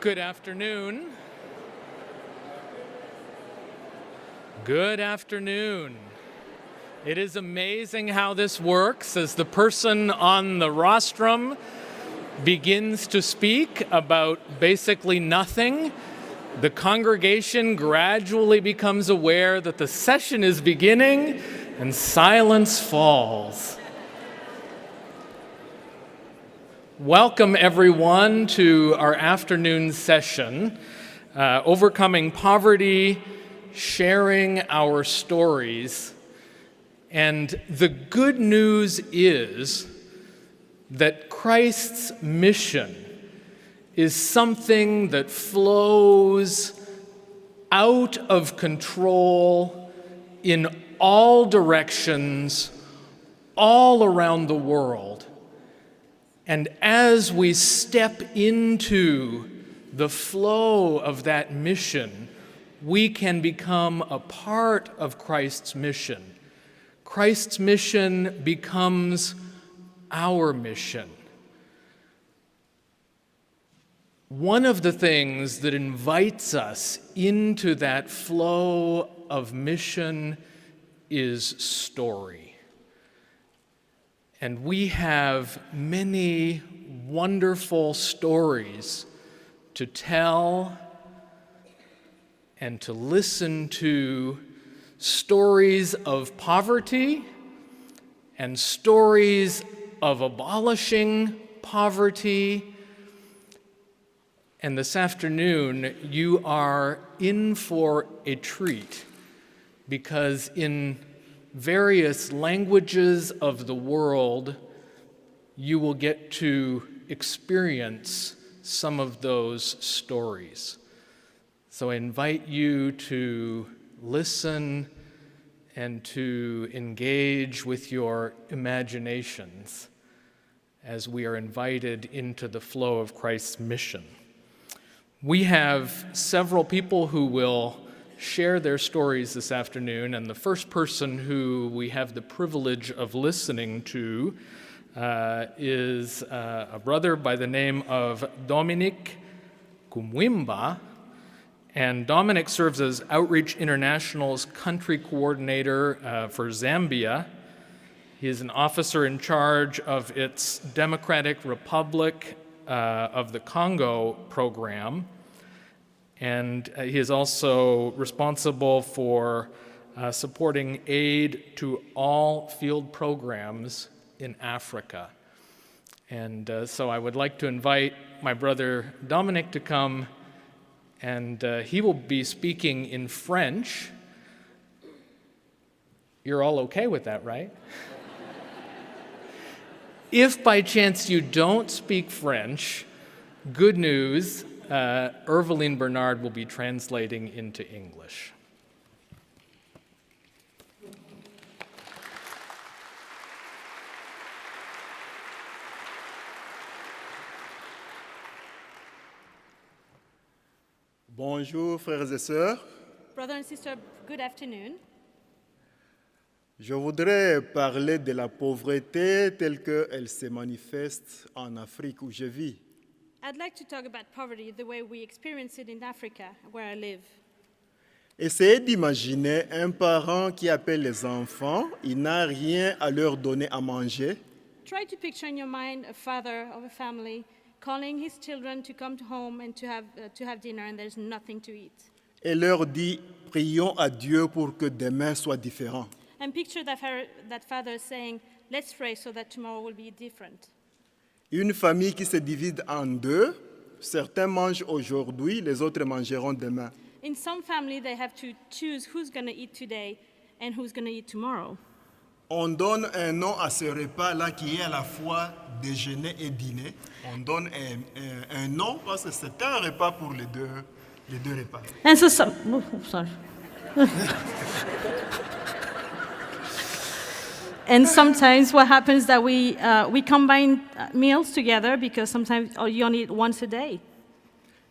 Good afternoon. Good afternoon. It is amazing how this works as the person on the rostrum begins to speak about basically nothing. The congregation gradually becomes aware that the session is beginning and silence falls. Welcome everyone to our afternoon session, Overcoming Poverty, Sharing Our Stories. And the good news is that Christ's mission is something that flows out of control in all directions, all around the world. And as we step into the flow of that mission, we can become a part of Christ's mission. Christ's mission becomes our mission. One of the things that invites us into that flow of mission is story. And we have many wonderful stories to tell and to listen to, stories of poverty and stories of abolishing poverty. And this afternoon, you are in for a treat, because in various languages of the world, you will get to experience some of those stories. So I invite you to listen and to engage with your imaginations as we are invited into the flow of Christ's mission. We have several people who will share their stories this afternoon, and the first person who we have the privilege of listening to is a brother by the name of Dominic Kumwimba. And Dominic serves as Outreach International's country coordinator for Zambia. He is an officer in charge of its Democratic Republic of the Congo program. And he is also responsible for supporting aid to all field programs in Africa. And so I would like to invite my brother Dominic to come, and he will be speaking in French. You're all okay with that, right? If by chance you don't speak French, good news, Erveline Bernard will be translating into English. Bonjour, frères et sœurs. Brother and sister, good afternoon. Je voudrais parler de la pauvreté telle qu'elle se manifeste en Afrique où je vis. I'd like to talk about poverty the way we experience it in Africa, where I live. Essayez d'imaginer un parent qui appelle les enfants, il n'a rien à leur donner à manger. Try to picture in your mind a father of a family calling his children to come home and to have dinner, and there's nothing to eat. Et leur dit, prions à Dieu pour que demain soit différent. And picture that father saying, let's pray so that tomorrow will be different. Une famille qui se divise en deux, certains mangent aujourd'hui, les autres mangeront demain. In some family, they have to choose who's going to eat today and who's going to eat tomorrow. On donne un nom à ce repas-là qui est à la fois déjeuner et dîner. On donne un nom parce que c'est un repas pour les deux repas. And so And sometimes what happens is that we combine meals together because sometimes you only eat once a day.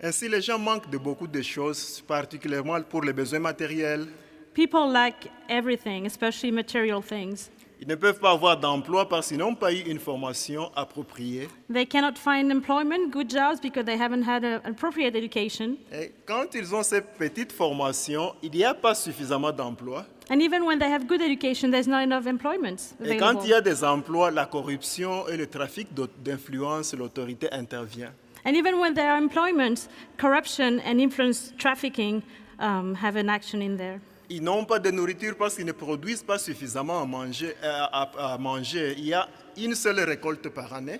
Ainsi, les gens manquent de beaucoup de choses, particulièrement pour les besoins matériels. People lack everything, especially material things. Ils ne peuvent pas avoir d'emploi parce qu'ils n'ont pas eu une formation appropriée. They cannot find employment, good jobs, because they haven't had an appropriate education. Et quand ils ont ces petites formations, il n'y a pas suffisamment d'emplois. And even when they have good education, there's not enough employment Et quand il y available. a des emplois, la corruption et le trafic d'influence, l'autorité intervient. And even when there are employment, corruption and influence trafficking have an action in there. Ils n'ont pas de nourriture parce qu'ils ne produisent pas suffisamment à manger. Il y a une seule récolte par année.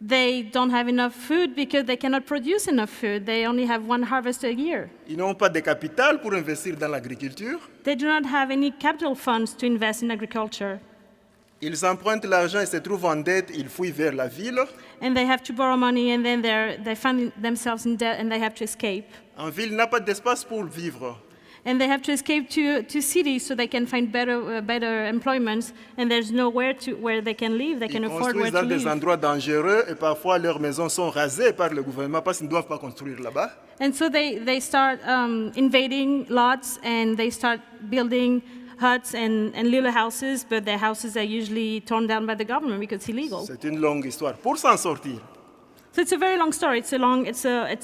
They don't have enough food because they cannot produce enough food. They only have one harvest a year. Ils n'ont pas de capital pour investir dans l'agriculture. They do not have any capital funds to invest in agriculture. Ils empruntent l'argent et se trouvent en dette. Ils fuient vers la ville. And they have to borrow money, and then they find themselves in debt, and they have to escape. En ville, il n'y a pas d'espace pour vivre. And they have to escape to cities so they can find better employment, and there's nowhere where they can live. They Ils can afford construisent where to dans des live. endroits dangereux et parfois leurs maisons sont rasées par le gouvernement parce qu'ils ne doivent pas construire là-bas. And so they start invading lots, and they start building huts and little houses, but their houses are usually torn down by the government because it's illegal. C'est une longue histoire. Pour s'en sortir, So it's a very long story. It's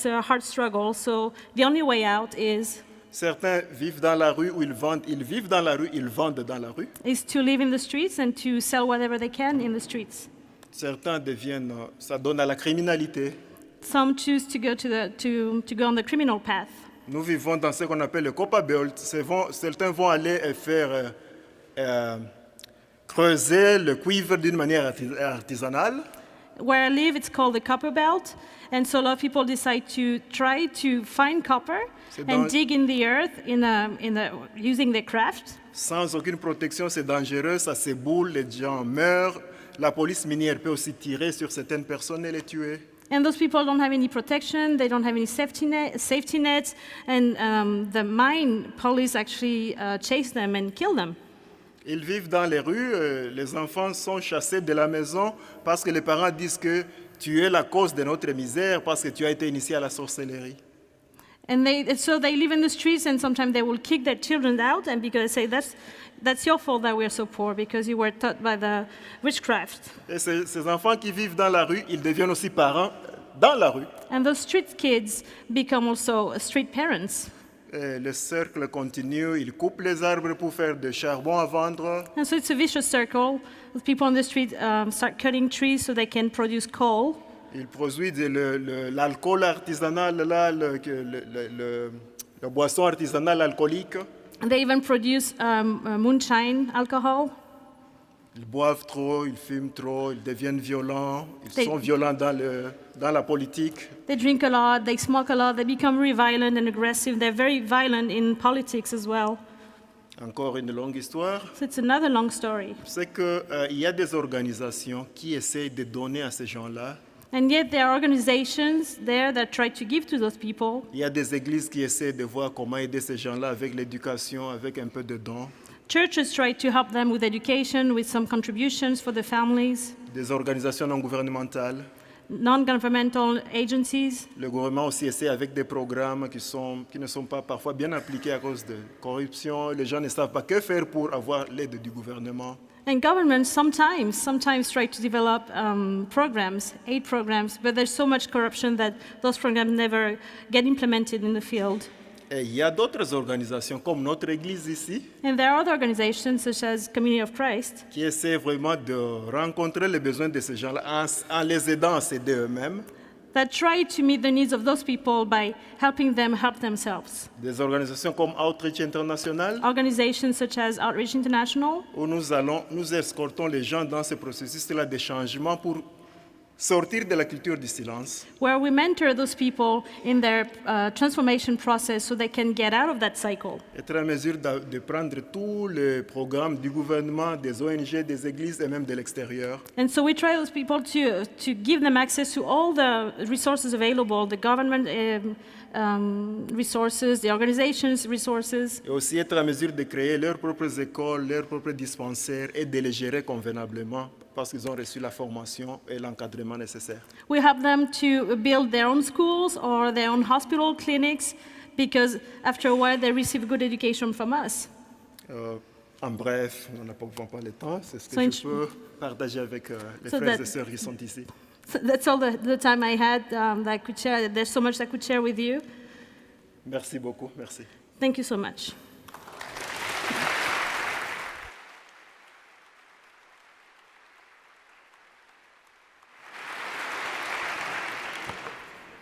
a hard struggle. So the only way out is certains vivent dans la rue où ils vendent. Ils vivent dans la rue, ils vendent dans la rue. to live in the streets and to sell whatever they can in the streets. Certains deviennent, ça donne à la criminalité. Some choose to go to go on the criminal path. Nous vivons dans ce qu'on appelle le Copper Belt. Certains vont aller faire creuser le cuivre d'une manière artisanale. Where I live, it's called the copper belt, and so a lot of people decide to try to find copper C'est and dans- dig in the earth using their craft. Sans aucune protection, c'est dangereux, ça s'éboule, les gens meurent. La police minière peut aussi tirer sur certaines personnes et les tuer. And those people don't have any protection, they don't have any safety nets, and the mine police actually chase them and kill them. Ils vivent dans les rues, les enfants sont chassés de la maison parce que les parents disent que tu es la cause de notre misère parce que tu as été initié à la sorcellerie. And so they live in the streets, and sometimes they will kick their children out, and because they say that's your fault that we're so poor because you were taught by the witchcraft. Et ces enfants qui vivent dans la rue, ils deviennent aussi parents dans la rue. And those street kids become also street parents. Et le cercle continue, ils coupent les arbres pour faire du charbon à vendre. And so it's a vicious circle. The people on the street start cutting trees so they can produce coal. Ils produisent l'alcool artisanal, là, la boisson artisanale alcoolique. And they even produce moonshine alcohol. Ils boivent trop, ils fument trop, ils deviennent violents, ils They- sont violents dans la politique. They drink a lot, they smoke a lot, they become very violent and aggressive. They're very violent in politics as well. Encore une longue histoire. So it's another long story. C'est qu'il y a des organisations qui essayent de donner à ces gens-là. And yet there are organizations there that try to give to those people. Il y a des églises qui essaient de voir comment aider ces gens-là avec l'éducation, avec un peu de dons. Churches try to help them with education, with some contributions for the families. Des organisations non gouvernementales. Non-governmental agencies. Le gouvernement aussi essaie avec des programmes qui ne sont pas parfois bien appliqués à cause de corruption. Les gens ne savent pas que faire pour avoir l'aide du gouvernement. And governments sometimes try to develop programs, aid programs, but there's so much corruption that those programs never get implemented in the field. Et il y a d'autres organisations comme notre église ici And there are other organizations such as Community of Christ qui essaient vraiment de rencontrer les besoins de ces gens-là en les aidant à s'aider eux-mêmes. that try to meet the needs of those people by helping them help themselves. Des organisations comme Outreach International Organizations such as Outreach International, où nous escortons les gens dans ce processus-là de changement pour sortir de la culture du silence. where we mentor those people in their transformation process so they can get out of that cycle. Être en mesure de prendre tous les programmes du gouvernement, des ONG, des églises et même de l'extérieur. And so we try those people to give them access to all the resources available, the government resources, the organizations' resources, Et aussi être en mesure de créer leurs propres écoles, leurs propres dispensaires et de les gérer convenablement parce qu'ils ont reçu la formation et l'encadrement nécessaire. We help them to build their own schools or their own hospital clinics because after a while they receive good education from us. En bref, nous n'avons pas le temps, c'est ce que So in je peux partager avec les so frères that- et sœurs qui sont ici. So that's all the time I had that I could share. There's so much I could share with you. Merci beaucoup, merci. Thank you so much.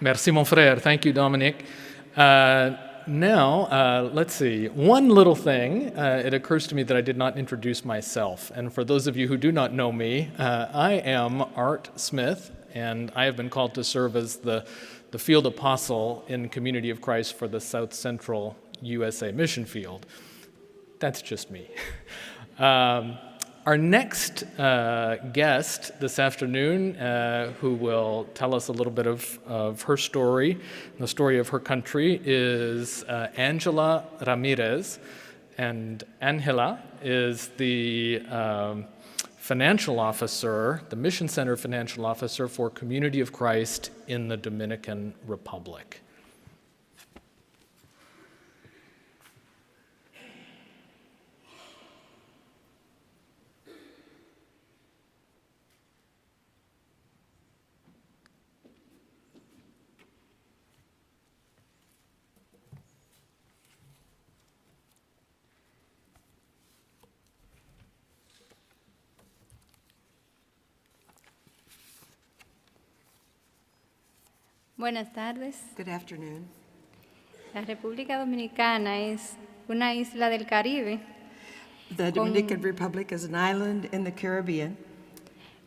Merci, mon frère. Thank you, Dominic. Now, let's see. One little thing, it occurs to me that I did not introduce myself. And for those of you who do not know me, I am Art Smith, and I have been called to serve as the field apostle in Community of Christ for the South Central USA mission field. That's just me. Our next guest this afternoon, who will tell us a little bit of her story, the story of her country, is Angela Ramirez. And Angela is the financial officer, the Mission Center financial officer for Community of Christ in the Dominican Republic. Buenas tardes. Good afternoon. La República Dominicana es una isla del Caribe The Dominican Republic is an island in the Caribbean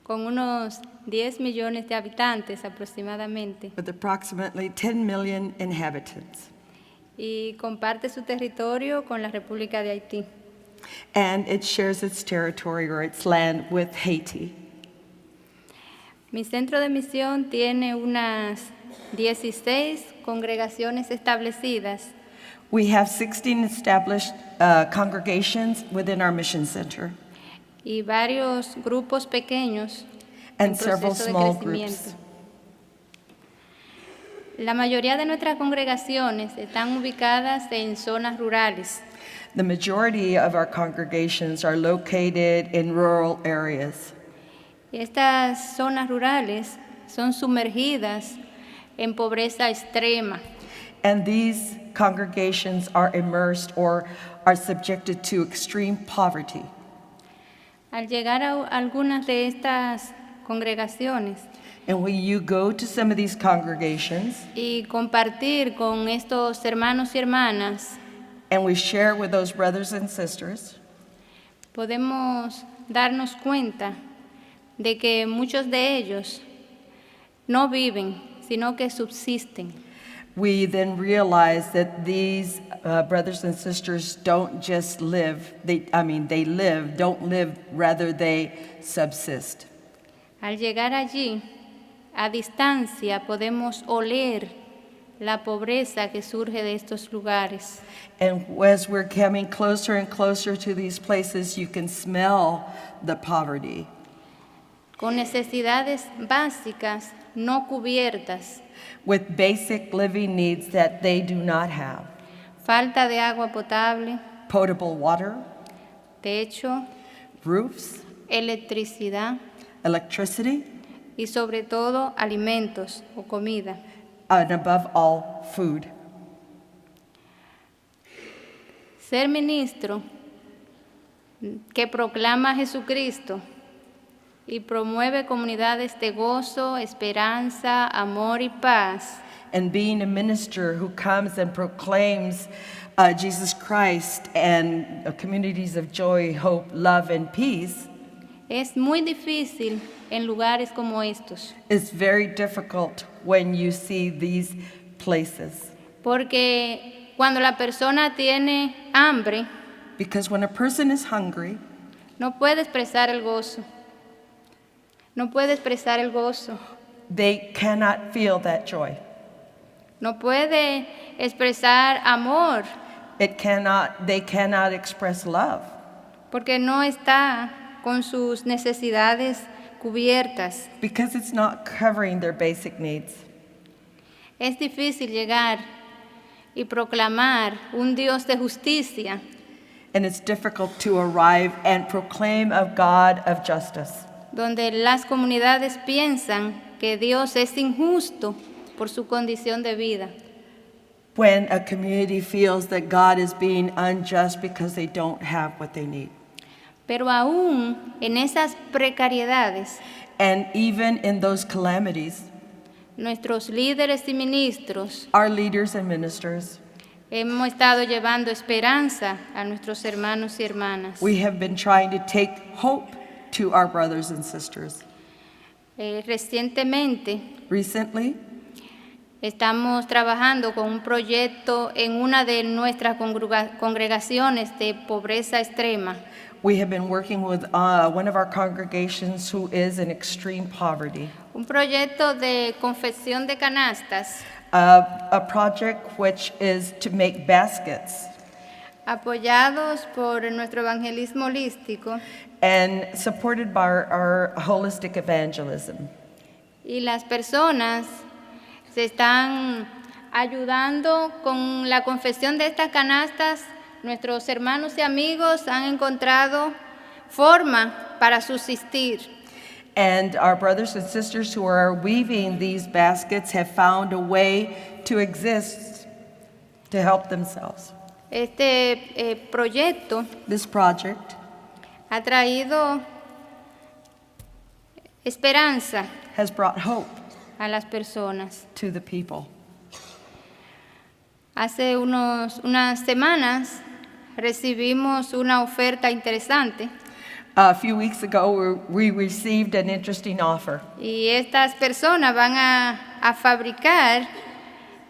con unos 10 millones de habitantes aproximadamente with approximately 10 million inhabitants, y comparte su territorio con la República de Haití. and it shares its territory or its land with Haiti. Mi centro de misión tiene unas 16 congregaciones establecidas We have 16 established congregations within our mission center y varios grupos pequeños en and several proceso de small crecimiento. groups. La mayoría de nuestras congregaciones están ubicadas en zonas rurales. The majority of our congregations are located in rural areas. Y estas zonas rurales son sumergidas en pobreza extrema. And these congregations are immersed or are subjected to extreme poverty. Al llegar a algunas de estas congregaciones And when you go to some of these congregations y compartir con estos hermanos y hermanas, and we share with those brothers and sisters, podemos darnos cuenta de que muchos de ellos no viven, sino que subsisten. we then realize that these brothers and sisters don't just live, they live, don't live, rather they subsist. Al llegar allí, a distancia podemos oler la pobreza que surge de estos lugares. And as we're coming closer and closer to these places, you can smell the poverty, Con necesidades básicas no cubiertas, with basic living needs that they do not have. falta de agua potable, Potable water, techo, roofs, electricidad electricity, y sobre todo alimentos o comida. and above all, food. Ser ministro que proclama a Jesucristo y promueve comunidades de gozo, esperanza, amor y paz And being a minister who comes and proclaims Jesus Christ and communities of joy, hope, love, and peace es muy difícil en lugares como estos, is very difficult when you see these places. porque cuando la persona tiene hambre, Because when a person is hungry, no puede expresar el gozo. No puede expresar el gozo. they cannot feel that joy. No puede expresar amor They cannot express love porque no está con sus necesidades cubiertas. because it's not covering their basic needs. Es difícil llegar y proclamar un Dios de justicia And it's difficult to arrive and proclaim a God of justice, donde las comunidades piensan que Dios es injusto por su condición de vida. when a community feels that God is being unjust because they don't have what they need. Pero aún en esas precariedades, And even in those calamities, nuestros líderes y ministros our leaders and ministers, hemos estado llevando esperanza a nuestros hermanos y hermanas. we have been trying to take hope to our brothers and sisters. Recientemente Recently, estamos trabajando con un proyecto en una de nuestras congregaciones de pobreza extrema. we have been working with one of our congregations who is in extreme poverty. Un proyecto de confección de canastas A project which is to make baskets apoyados por nuestro evangelismo holístico, and supported by our holistic evangelism. y las personas se están ayudando con la confección de estas canastas. Nuestros hermanos y amigos han encontrado forma para subsistir. And our brothers and sisters who are weaving these baskets have found a way to exist, to help themselves. Este proyecto This project ha traído esperanza has brought hope a las personas. to the people. Hace unas semanas recibimos una oferta interesante A few weeks ago, we received an interesting offer. y estas personas van a fabricar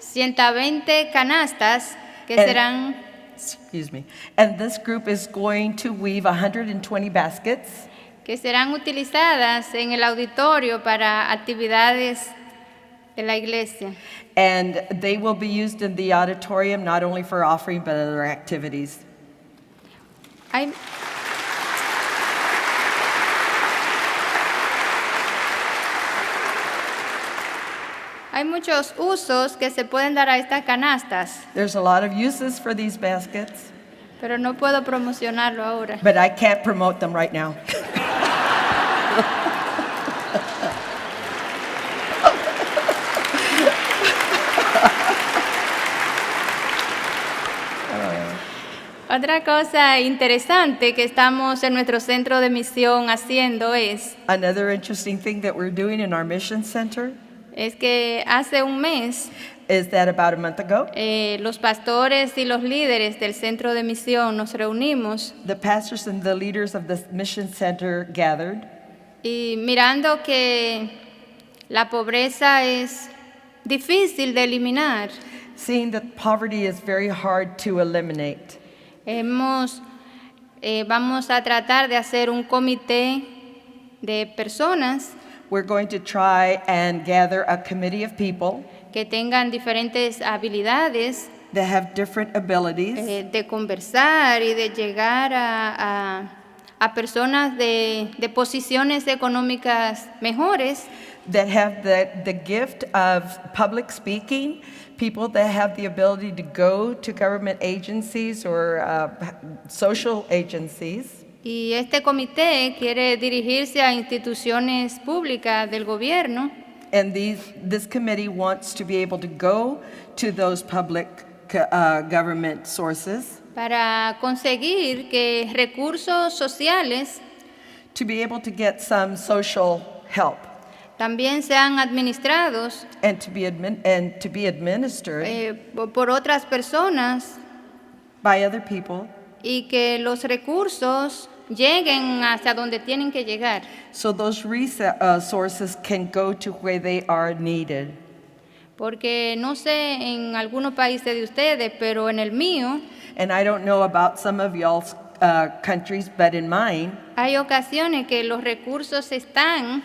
120 canastas que serán Excuse me. And this group is going to weave 120 baskets utilizadas en el auditorio para actividades de la iglesia. and they will be used in the auditorium not only for offering but other activities. Hay, hay muchos usos que se pueden dar a estas canastas, There's a lot of uses for these baskets, pero no puedo promocionarlo ahora. but I can't promote them right now. Otra cosa interesante que estamos en nuestro centro de misión haciendo Another interesting thing that we're doing in our mission center es que hace un mes is that about a month ago, los pastores y los líderes del centro de misión nos reunimos the pastors and the leaders of the mission center gathered, y mirando que la pobreza es difícil de eliminar, seeing that poverty is very hard to eliminate. Vamos a tratar de hacer un comité de personas We're going to try and gather a committee of people que tengan diferentes habilidades that have different abilities, de conversar y de llegar a personas de posiciones económicas mejores, that have the gift of public speaking, people that have the ability to go to government agencies or social agencies. y este comité quiere dirigirse a instituciones públicas del gobierno And this committee wants to be able to go to those public government sources para conseguir que recursos sociales to be able to get some social help también sean administrados and to be administered por otras personas by other people, y que los recursos lleguen hasta donde tienen que llegar. so those resources can go to where they are needed. Porque no sé en algunos países de ustedes, pero en el mío And I don't know about some of y'all's countries, but in mine, hay ocasiones que los recursos están,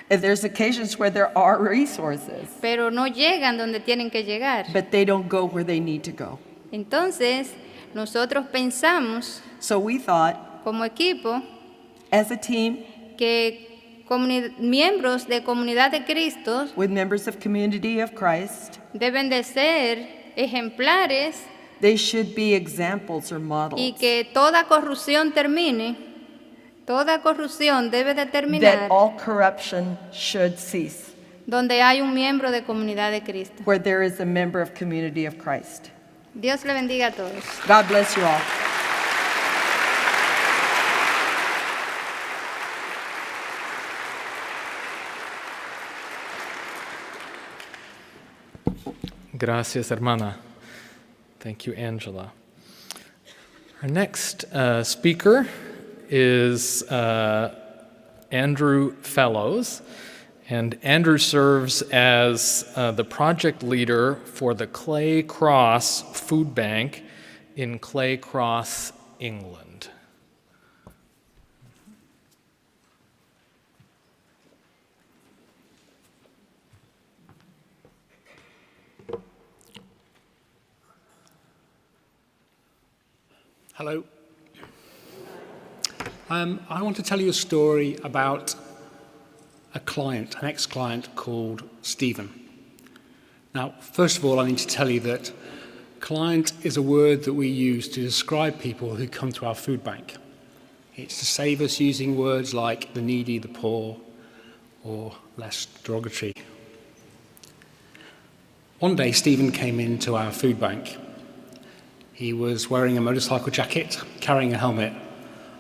there's occasions where there are resources, pero no llegan donde tienen que llegar. but they don't go where they need to go. Entonces, nosotros pensamos So we thought, como equipo as a team, que miembros de Comunidad de Cristo with members of Community of Christ, deben de ser ejemplares They should be examples or y models. que toda corrupción termine. Toda corrupción debe de That terminar all corruption should cease, donde hay un miembro de Comunidad de Cristo. where there is a member of Community of Christ. Dios le bendiga a todos. God bless you all. Gracias, hermana. Thank you, Angela. Our next speaker is Andrew Fellows. And Andrew serves as the project leader for the Clay Cross Food Bank in Clay Cross, England. Hello. I want to tell you a story about a client, an ex-client called Stephen. Now, first of all, I need to tell you that client is a word that we use to describe people who come to our food bank. It's to save us using words like the needy, the poor, or less derogatory. One day, Stephen came into our food bank. He was wearing a motorcycle jacket, carrying a helmet.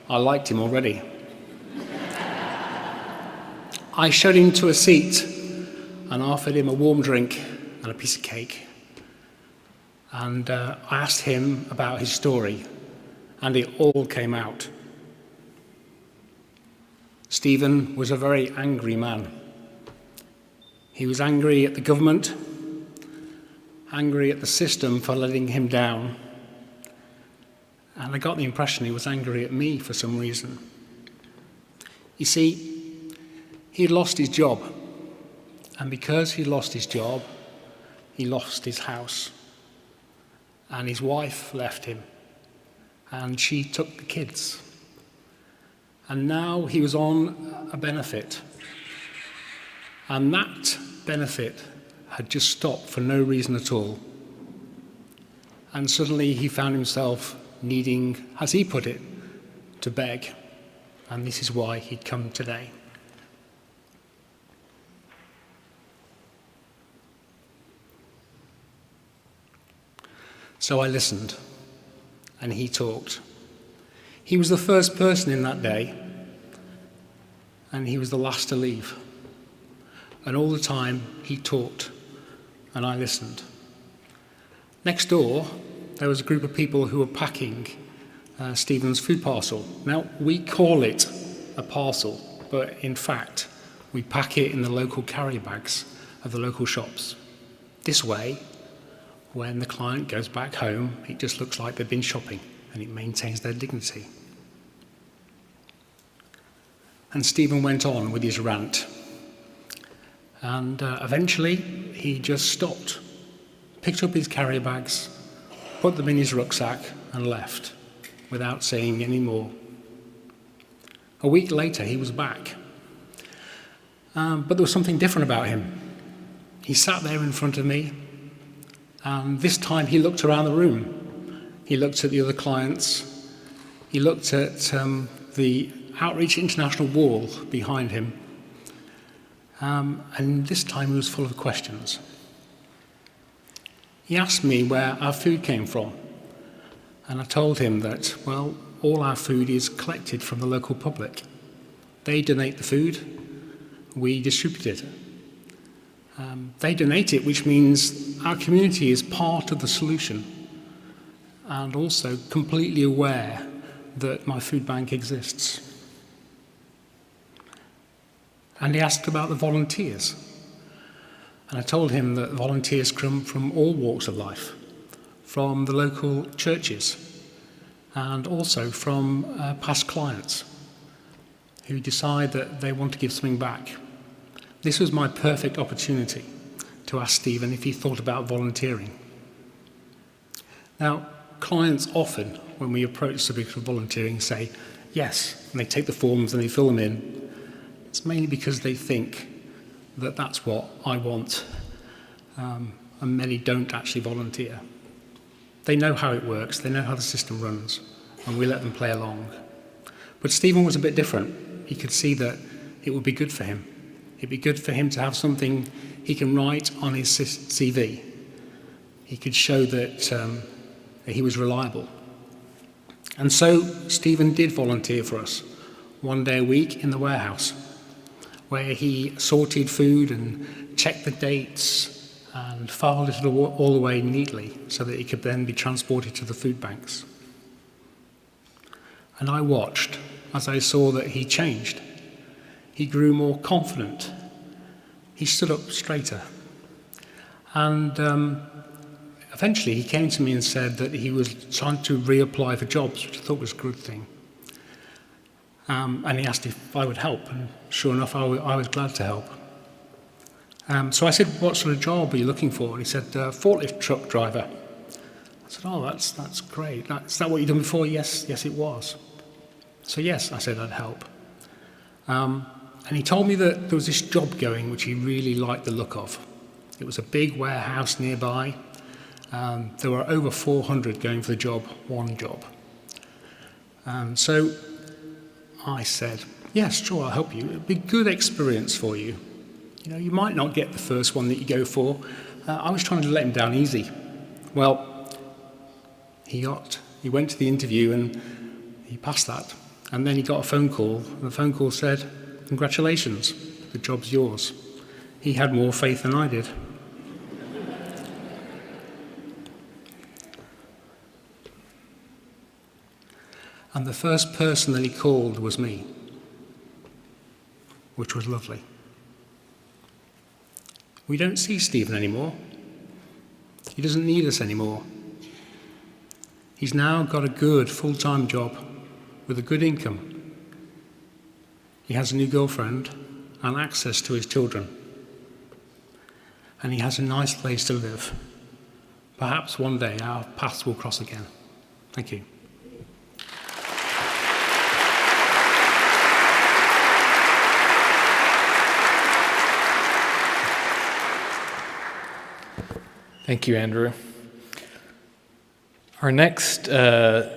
I liked him already. I showed him to a seat and offered him a warm drink and a piece of cake. And I asked him about his story, and it all came out. Stephen was a very angry man. He was angry at the government, angry at the system for letting him down, and I got the impression he was angry at me for some reason. You see, he'd lost his job, and because he lost his job, he lost his house, and his wife left him, and she took the kids. And now he was on a benefit, and that benefit had just stopped for no reason at all. And suddenly he found himself needing, as he put it, to beg, and this is why he'd come today. So I listened, and he talked. He was the first person in that day, and he was the last to leave. And all the time, he talked, and I listened. Next door, there was a group of people who were packing Stephen's food parcel. Now, we call it a parcel, but in fact, we pack it in the local carrier bags of the local shops. This way, when the client goes back home, it just looks like they've been shopping, and it maintains their dignity. And Stephen went on with his rant. And eventually, he just stopped, picked up his carrier bags, put them in his rucksack, and left, without saying any more. A week later, he was back. But there was something different about him. He sat there in front of me, and this time he looked around the room. He looked at the other clients. He looked at the Outreach International wall behind him. And this time he was full of questions. He asked me where our food came from. And I told him that, well, all our food is collected from the local public. They donate the food, we distribute it. They donate it, which means our community is part of the solution and also completely aware that my food bank exists. And he asked about the volunteers. And I told him that volunteers come from all walks of life, from the local churches, and also from past clients who decide that they want to give something back. This was my perfect opportunity to ask Stephen if he thought about volunteering. Now, clients often, when we approach the subject of volunteering, say yes, and they take the forms and they fill them in. It's mainly because they think that that's what I want, and many don't actually volunteer. They know how it works, they know how the system runs, and we let them play along. But Stephen was a bit different. He could see that it would be good for him. It'd be good for him to have something he can write on his CV. He could show that he was reliable. And so Stephen did volunteer for us 1 day a week in the warehouse, where he sorted food and checked the dates and filed it all away neatly so that it could then be transported to the food banks. And I watched as I saw that he changed. He grew more confident. He stood up straighter. And eventually he came to me and said that he was trying to reapply for jobs, which I thought was a good thing. And he asked if I would help, and sure enough, I was glad to help. So I said, what sort of job are you looking for? And he said, forklift truck driver. I said, oh, that's great. Is that what you've done before? Yes, it was. So yes, I said I'd help. And he told me that there was this job going which he really liked the look of. It was a big warehouse nearby. There were over 400 going for the job, one job. So I said, yes, sure, I'll help you. It'd be a good experience for you. You know, you might not get the first one that you go for. I was trying to let him down easy. Well, he went to the interview and he passed that. And then he got a phone call, and the phone call said, congratulations, the job's yours. He had more faith than I did. And the first person that he called was me, which was lovely. We don't see Stephen anymore. He doesn't need us anymore. He's now got a good full-time job with a good income. He has a new girlfriend and access to his children. And he has a nice place to live. Perhaps one day our paths will cross again. Thank you. Thank you, Andrew. Our next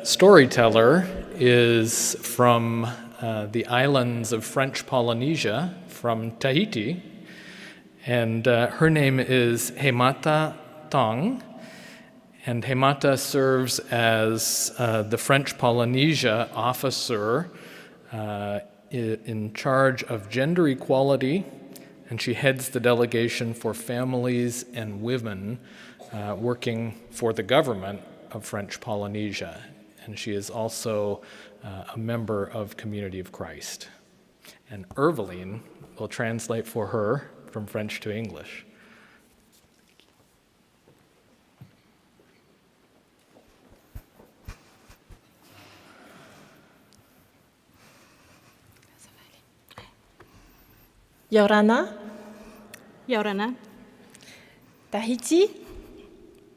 storyteller is from the islands of French Polynesia, from Tahiti, and her name is Hemata Tong, and Hemata serves as the French Polynesia officer in charge of gender equality, and she heads the delegation for families and women working for the government of French Polynesia. And she is also a member of Community of Christ. And Irveline will translate for her from French to English. Yorana, Yorana, Tahiti,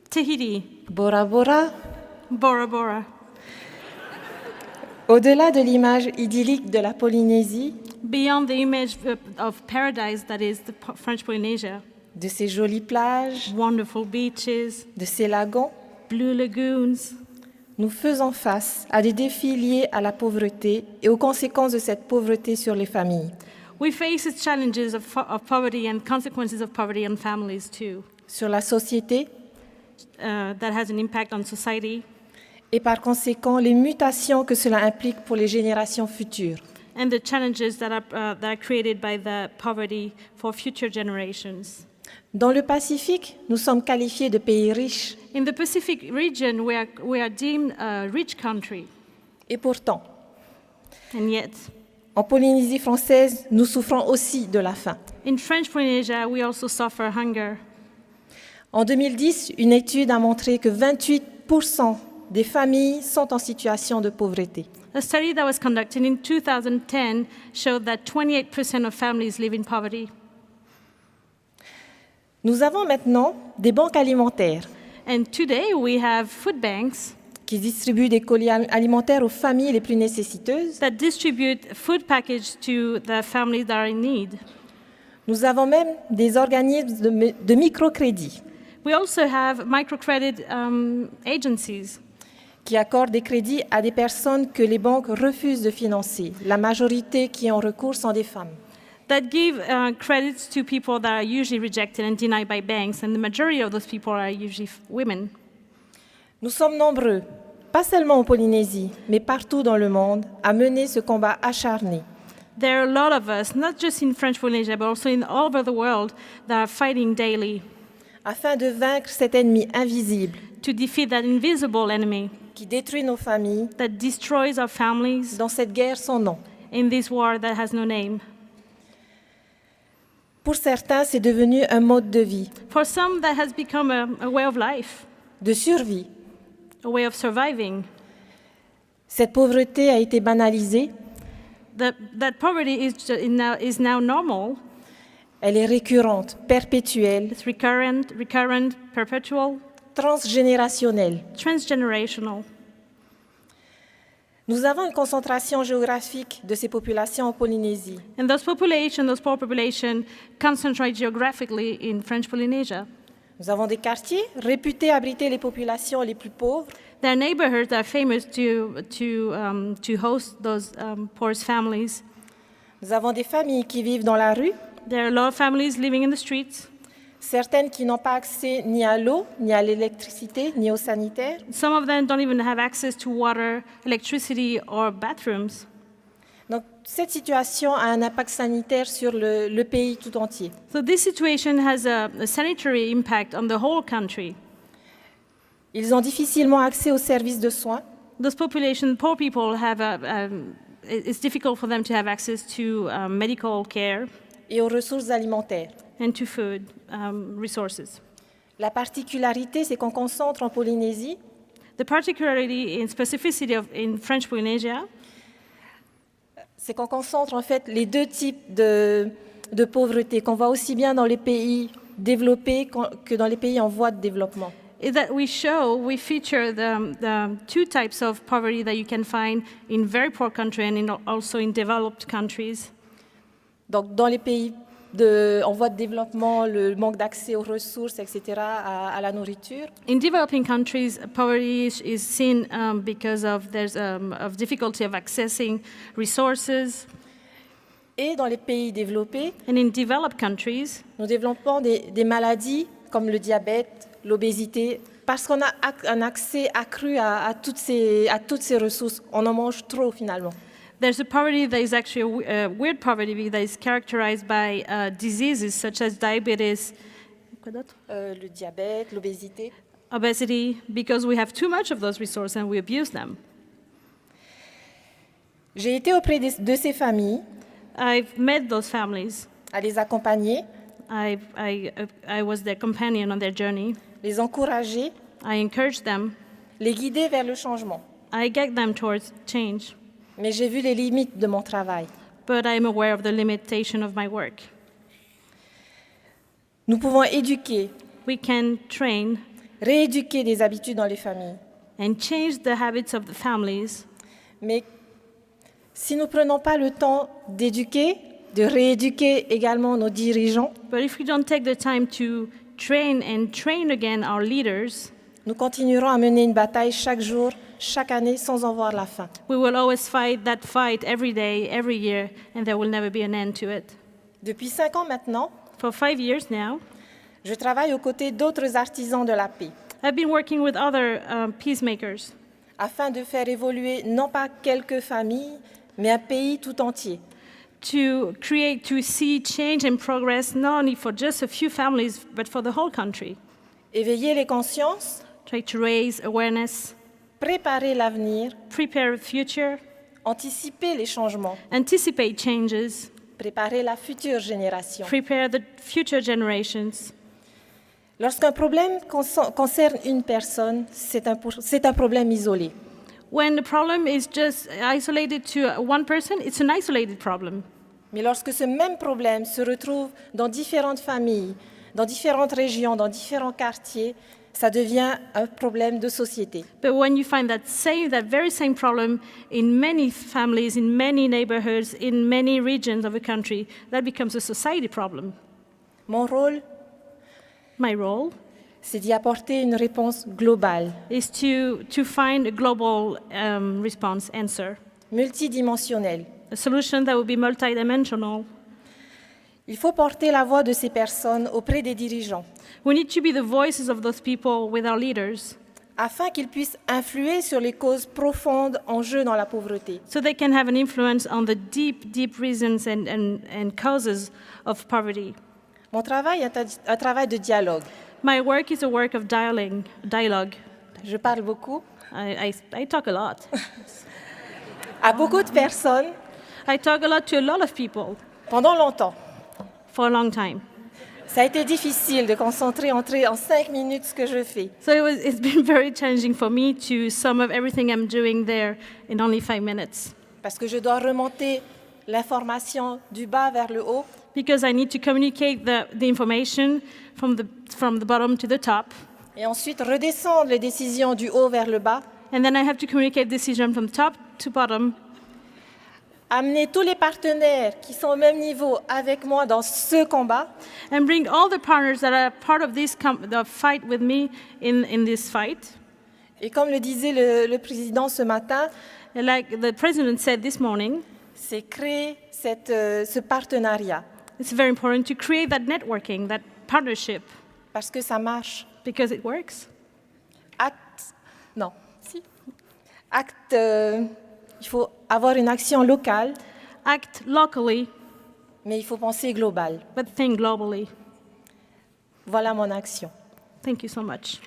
Tahiti, Bora Bora. Bora Bora. Au-delà de l'image idyllique de la Polynésie, Beyond the image of paradise that is the French Polynesia, de ses jolies plages, wonderful beaches, de ses lagons, blue lagoons, nous faisons face à des défis liés à la pauvreté et aux conséquences de cette pauvreté sur les familles. we face the challenges of poverty and consequences of poverty on families too. Sur la société That has an impact on society, et par conséquent les mutations que cela implique pour les générations futures. and the challenges that are created by the poverty for future generations. Dans le Pacifique, nous sommes qualifiés de pays riches In the Pacific region, we are deemed a rich country, et pourtant, and yet, en Polynésie française, nous souffrons aussi de la faim. in French Polynesia, we also suffer hunger. En 2010, une étude a montré que 28% des familles sont en situation de pauvreté. A study that was conducted in 2010 showed that 28% of families live in poverty. Nous avons maintenant des banques alimentaires And today we have food banks qui distribuent des colis alimentaires aux familles les plus nécessiteuses. that distribute food package to the families that are in need. Nous avons même des organismes de microcrédit We also have microcredit agencies qui accordent des crédits à des personnes que les banques refusent de financer. La majorité qui ont recours sont des femmes. that give credits to people that are usually rejected and denied by banks, and the majority of those people are usually women. Nous sommes nombreux, pas seulement en Polynésie, mais partout dans le monde, à mener ce combat acharné. There are a lot of us, not just in French Polynesia, but also in all over the world, that are fighting daily Afin de vaincre cet ennemi invisible to defeat that invisible enemy qui détruit nos familles that destroys our families dans cette guerre sans nom. in this war that has no name. Pour certains, c'est devenu un mode de vie, For some, that has become a way of life, de survie. a way of surviving. Cette pauvreté a été banalisée, That poverty is now normal. elle est récurrente, perpétuelle, It's recurrent, perpetual, transgénérationnelle. transgenerational. Nous avons une concentration géographique de ces populations en Polynésie. And those poor population, concentrate geographically in French Polynesia. Nous avons des quartiers réputés abriter les populations les plus pauvres, There are neighborhoods that are famous to host those poorest families. nous avons des familles qui vivent dans la rue, There are a lot of families living in the streets. certaines qui n'ont pas accès ni à l'eau, ni à l'électricité, ni aux sanitaires. Some of them don't even have access to water, electricity, or bathrooms. Donc cette situation a un impact sanitaire sur le pays tout entier. So this situation has a sanitary impact on the whole country. Ils ont difficilement accès aux services de soins, Those poor people it's difficult for them to have access to medical care et aux ressources alimentaires. and to food resources. La particularité, c'est qu'on concentre en Polynésie The particularity and specificity in French Polynesia, c'est qu'on concentre en fait les deux types de pauvreté qu'on voit aussi bien dans les pays développés que dans les pays en voie de développement. is that we feature the two types of poverty that you can find in very poor countries and also in developed countries. Donc dans les pays en voie de développement, le manque d'accès aux ressources, etc., à la nourriture. In developing countries, poverty is seen because there's of difficulty of accessing resources. Et dans les pays développés, And in developed countries, nous développons des maladies comme le diabète, l'obésité, parce qu'on a un accès accru à toutes ces ressources. On en mange trop finalement. there's a poverty that is actually a weird poverty that is characterized by diseases such as diabetes, Le diabète, l'obésité. obesity, because we have too much of those resources and we abuse them. J'ai été auprès de ces familles I've met those families. à les accompagner, I was their companion on their journey. les encourager, I encouraged them. les guider vers le changement. I guide them towards change. Mais j'ai vu les limites de mon travail. But I'm aware of the limitation of my work. Nous pouvons éduquer, We can train rééduquer des habitudes dans les familles. and change the habits of the families. Mais si nous ne prenons pas le temps d'éduquer, de rééduquer également nos dirigeants, But if we don't take the time to train again our leaders, nous continuerons à mener une bataille chaque jour, chaque année, sans en voir la fin. we will always fight that fight every day, every year, and there will never be an end to it. Depuis 5 ans maintenant, For 5 years now, je travaille aux côtés d'autres artisans de la paix, I've been working with other peacemakers afin de faire évoluer non pas quelques familles, mais un pays tout entier. to see change and progress, not only for just a few families, but for the whole country. Éveiller les consciences, Try to raise awareness, préparer l'avenir, prepare the future, anticiper les changements, anticipate changes, préparer la future génération. prepare the future generations. Lorsqu'un problème concerne une personne, c'est un problème isolé. When the problem is just isolated to one person, it's an isolated problem. Mais lorsque ce même problème se retrouve dans différentes familles, dans différentes régions, dans différents quartiers, ça devient un problème de société. But when you find that very same problem in many families, in many neighborhoods, in many regions of a country, that becomes a society problem. Mon rôle, My role c'est d'y apporter une réponse globale, is to find a global response answer, multidimensionnelle. a solution that will be multidimensional. Il faut porter la voix de ces personnes auprès des dirigeants, We need to be the voices of those people with our leaders afin qu'ils puissent influer sur les causes profondes en jeu dans la pauvreté. so they can have an influence on the deep, deep reasons and causes of poverty. Mon travail est un travail de dialogue. My work is a work of dialogue. Je parle beaucoup I talk a lot. à beaucoup de personnes I talk a lot to a lot of people pendant longtemps. for a long time. Ça a été difficile de concentrer en 5 minutes ce que je fais. So it's been very challenging for me to sum up everything I'm doing there in only 5 minutes, Parce que je dois remonter l'information du bas vers le haut, because I need to communicate the information from the bottom to the top, et ensuite redescendre les décisions du haut vers le bas, and then I have to communicate decision from top to bottom, amener tous les partenaires qui sont au même niveau avec moi dans ce combat, and bring all the partners that are part of this the fight with me in this fight. et comme le disait le président ce matin, And like the president said this morning, c'est créer ce partenariat, it's very important to create that networking, that partnership, parce que ça marche. because it works. Il faut avoir une action locale, Act locally, mais il faut penser global. but think globally. Voilà mon action. Thank you so much.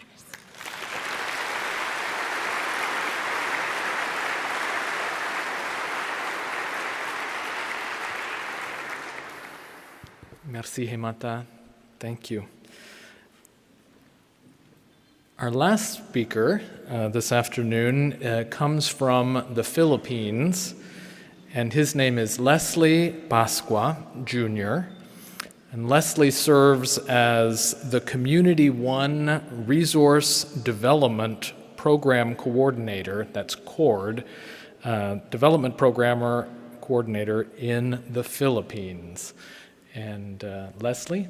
Merci, Hemata. Thank you. Our last speaker this afternoon comes from the Philippines, and his name is Leslie Pasqua, Jr. And Leslie serves as the Community One Resource Development Program Coordinator, that's CORD, Development Programmer Coordinator in the Philippines. And Leslie?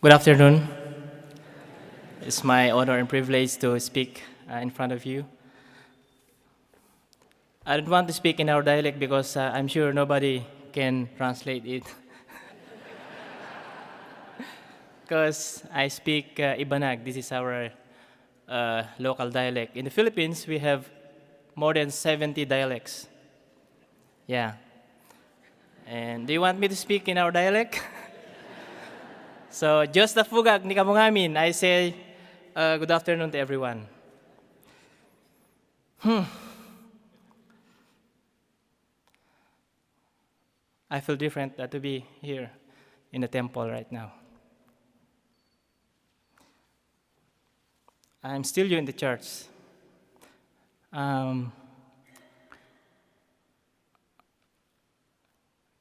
Good afternoon. It's my honor and privilege to speak in front of you. I don't want to speak in our dialect because I'm sure nobody can translate it. Because I speak Ibanag. This is our local dialect. In the Philippines, we have more than 70 dialects. Yeah. And do you want me to speak in our dialect? So, just the fugag ni kamungamin, I say good afternoon to everyone. I feel different to be here in the temple right now. I'm still new in the church.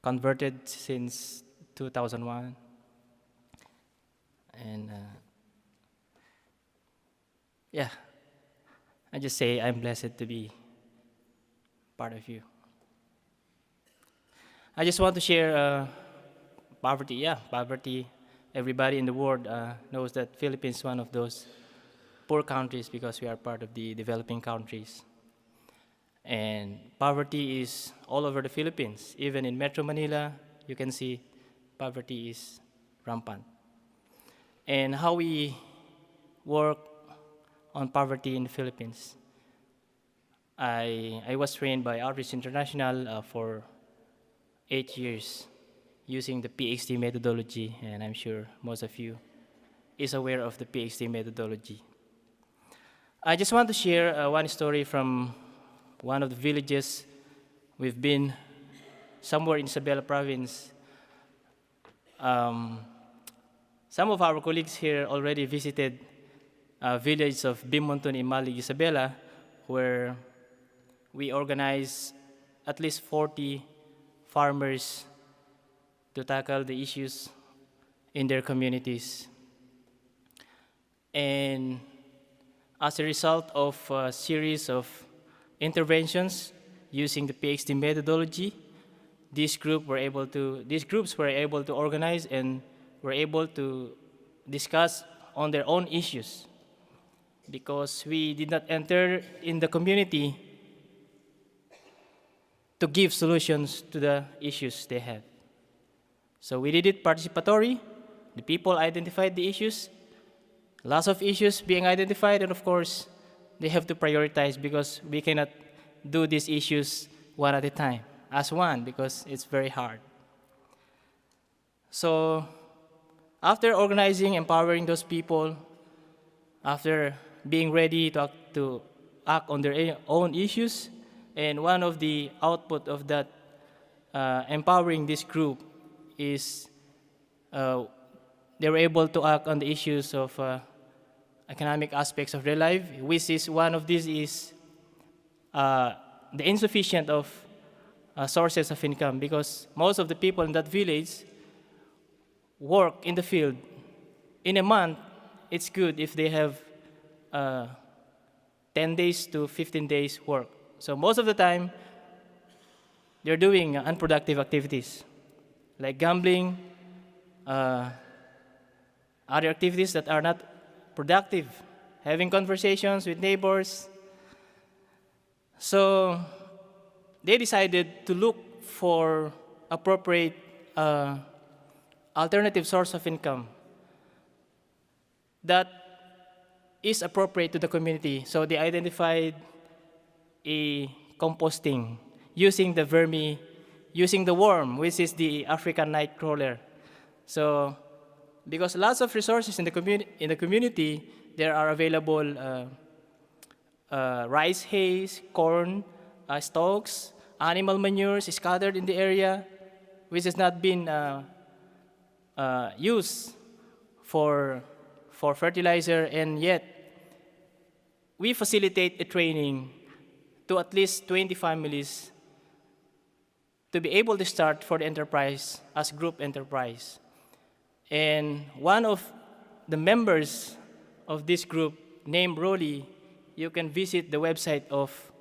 Converted since 2001. And yeah, I just say I'm blessed to be part of you. I just want to share poverty. Yeah, poverty. Everybody in the world knows that Philippines is one of those poor countries because we are part of the developing countries. And poverty is all over the Philippines. Even in Metro Manila, you can see poverty is rampant. And how we work on poverty in the Philippines. I was trained by Outreach International for 8 years using the PhD methodology, and I'm sure most of you is aware of the PhD methodology. I just want to share one story from one of the villages. We've been somewhere in Isabela province. Some of our colleagues here already visited a village of Bimonton in Malig, Isabela, where we organize at least 40 farmers to tackle the issues in their communities. And as a result of a series of interventions, using the PhD methodology, these groups were able to organize and were able to discuss on their own issues, because we did not enter in the community to give solutions to the issues they had. So we did it participatory. The people identified the issues, lots of issues being identified, and of course, they have to prioritize, because we cannot do these issues one at a time, as one, because it's very hard. So after organizing, empowering those people, after being ready to act on their own issues, and one of the output of that empowering this group is they were able to act on the issues of economic aspects of their life, which is one of these is the insufficient of sources of income, because most of the people in that village work in the field. In a month, it's good if they have 10 days to 15 days work. So most of the time, they're doing unproductive activities, like gambling, other activities that are not productive, having conversations with neighbors. So they decided to look for appropriate alternative source of income that is appropriate to the community. So they identified a composting using the worm, which is the African night crawler. So because lots of resources in the community, there are available rice hays, corn, stalks, animal manures scattered in the area, which has not been used for fertilizer, and yet we facilitate a training to at least 20 families to be able to start for the enterprise as group enterprise. And one of the members of this group, named Rolly, you can visit the website of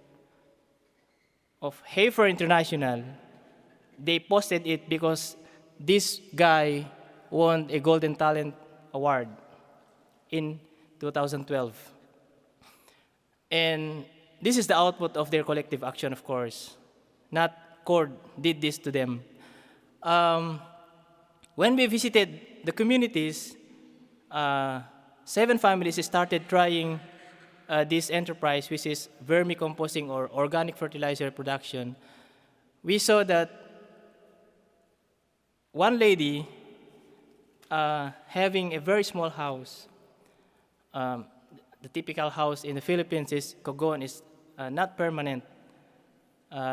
Hafer International. They posted it because this guy won a Golden Talent Award in 2012. And this is the output of their collective action, of course. Not CORD did this to them. When we visited the communities, 7 families started trying this enterprise, which is vermicomposting or organic fertilizer production. We saw that one lady having a very small house, the typical house in the Philippines is kogon, is not permanent.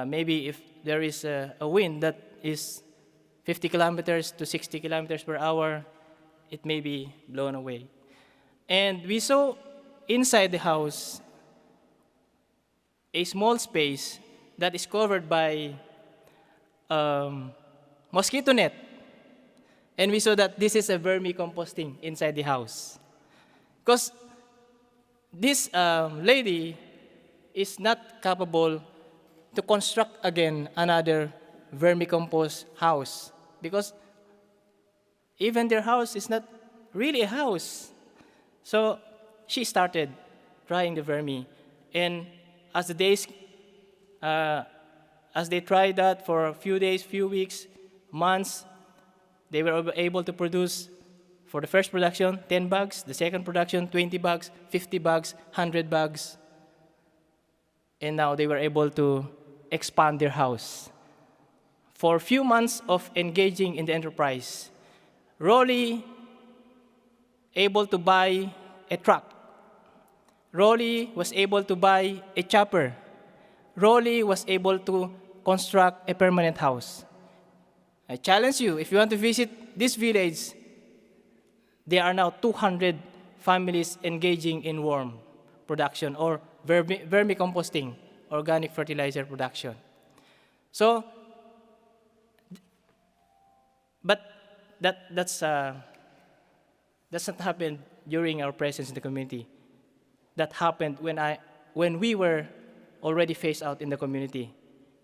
Maybe if there is a wind that is 50 kilometers to 60 kilometers per hour, it may be blown away. And we saw inside the house a small space that is covered by mosquito net. And we saw that this is a vermicomposting inside the house. Because this lady is not capable to construct again another vermicompost house, because even their house is not really a house. So she started trying the vermi, and as the days, as they tried that for a few days, few weeks, months, they were able to produce, for the first production, 10 bags, the second production, 20 bags, 50 bags, 100 bags. And now they were able to expand their house. For a few months of engaging in the enterprise, Rolly able to buy a truck. Rolly was able to buy a chopper. Rolly was able to construct a permanent house. I challenge you, if you want to visit this village, there are now 200 families engaging in worm production or vermicomposting, organic fertilizer production. So, but that's not happened during our presence in the community. That happened when we were already phased out in the community.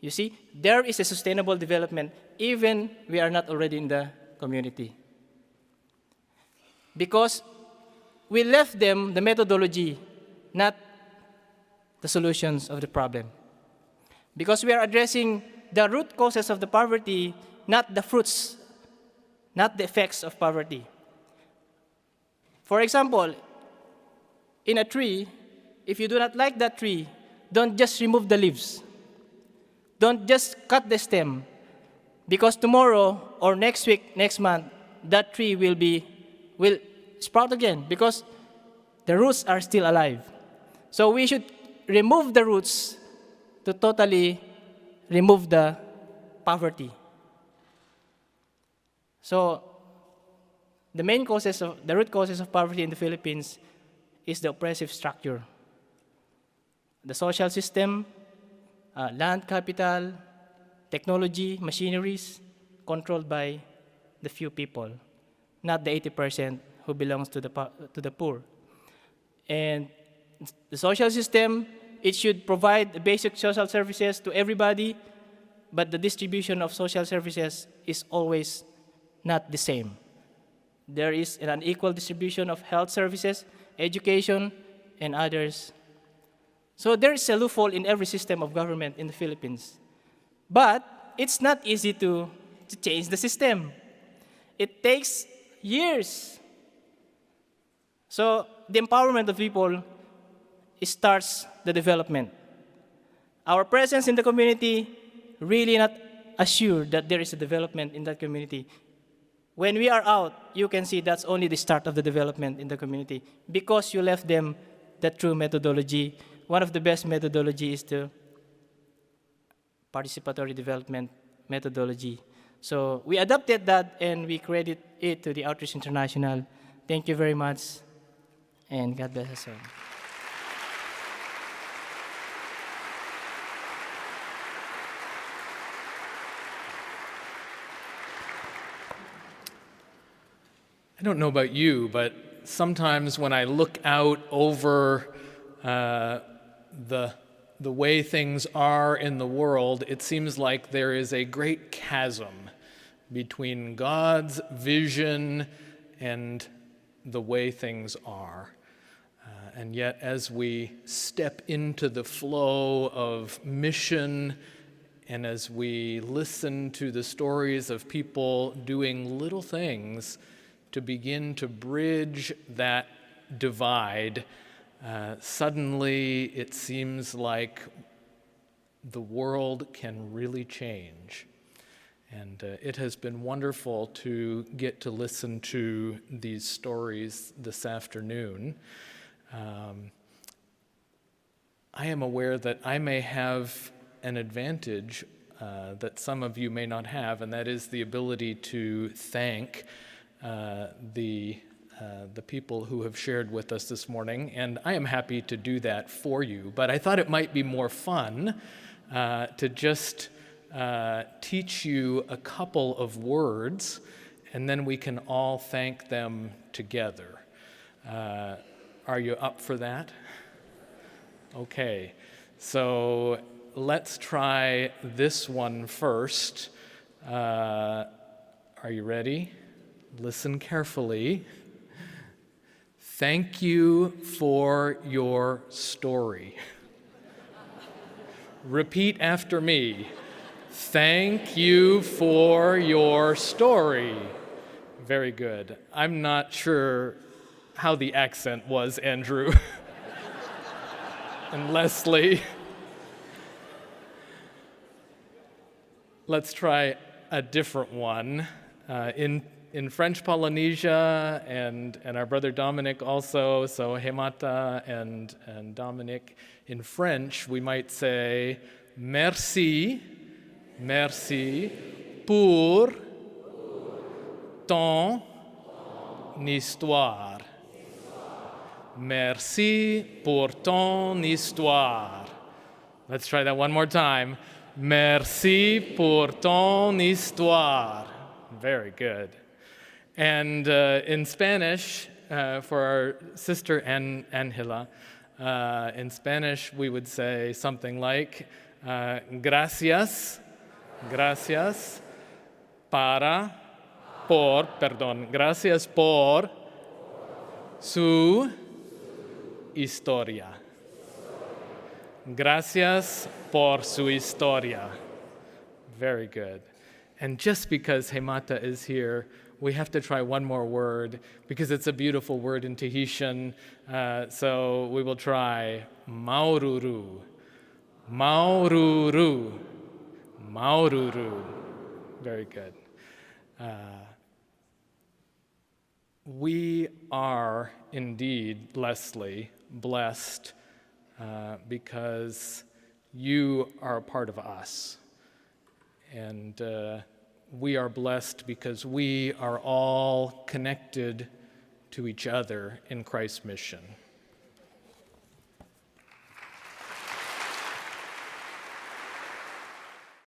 You see, there is a sustainable development even we are not already in the community. Because we left them the methodology, not the solutions of the problem. Because we are addressing the root causes of the poverty, not the fruits, not the effects of poverty. For example, in a tree, if you do not like that tree, don't just remove the leaves. Don't just cut the stem. Because tomorrow or next week, next month, that tree will sprout again because the roots are still alive. So we should remove the roots to totally remove the poverty. So the root causes of poverty in the Philippines is the oppressive structure. The social system, land capital, technology, machineries, controlled by the few people, not the 80% who belongs to the poor. And the social system, it should provide basic social services to everybody, but the distribution of social services is always not the same. There is an unequal distribution of health services, education, and others. So there is a loophole in every system of government in the Philippines. But it's not easy to change the system. It takes years. So the empowerment of people starts the development. Our presence in the community really not assure that there is a development in that community. When we are out, you can see that's only the start of the development in the community because you left them the true methodology. One of the best methodology is the participatory development methodology. So we adopted that and we credit it to the Outreach International. Thank you very much, and God bless us all. I don't know about you, but sometimes when I look out over the way things are in the world, it seems like there is a great chasm between God's vision and the way things are. And yet, as we step into the flow of mission and as we listen to the stories of people doing little things to begin to bridge that divide, suddenly it seems like the world can really change. And it has been wonderful to get to listen to these stories this afternoon. I am aware that I may have an advantage that some of you may not have, and that is the ability to thank the people who have shared with us this morning, and I am happy to do that for you. But I thought it might be more fun to just teach you a couple of words, and then we can all thank them together. Are you up for that? Okay, so let's try this one first. Are you ready? Listen carefully. Thank you for your story. Repeat after me. Thank you for your story. Very good. I'm not sure how the accent was, Andrew and Leslie. Let's try a different one. In French Polynesia, and our brother Dominic also, so Hemata and Dominic. In French, we might say, merci pour ton histoire. Merci pour ton histoire. Let's try that one more time. Merci pour ton histoire. Very good. And in Spanish, for our sister Angela, in Spanish we would say something like, Gracias. Gracias gracias por su historia. Gracias por su historia. Very good. And just because Hemata is here, we have to try one more word because it's a beautiful word in Tahitian. So we will try maururu. Maururu. Maururu. Very good. We are indeed, Leslie, blessed because you are a part of us. And we are blessed because we are all connected to each other in Christ's mission.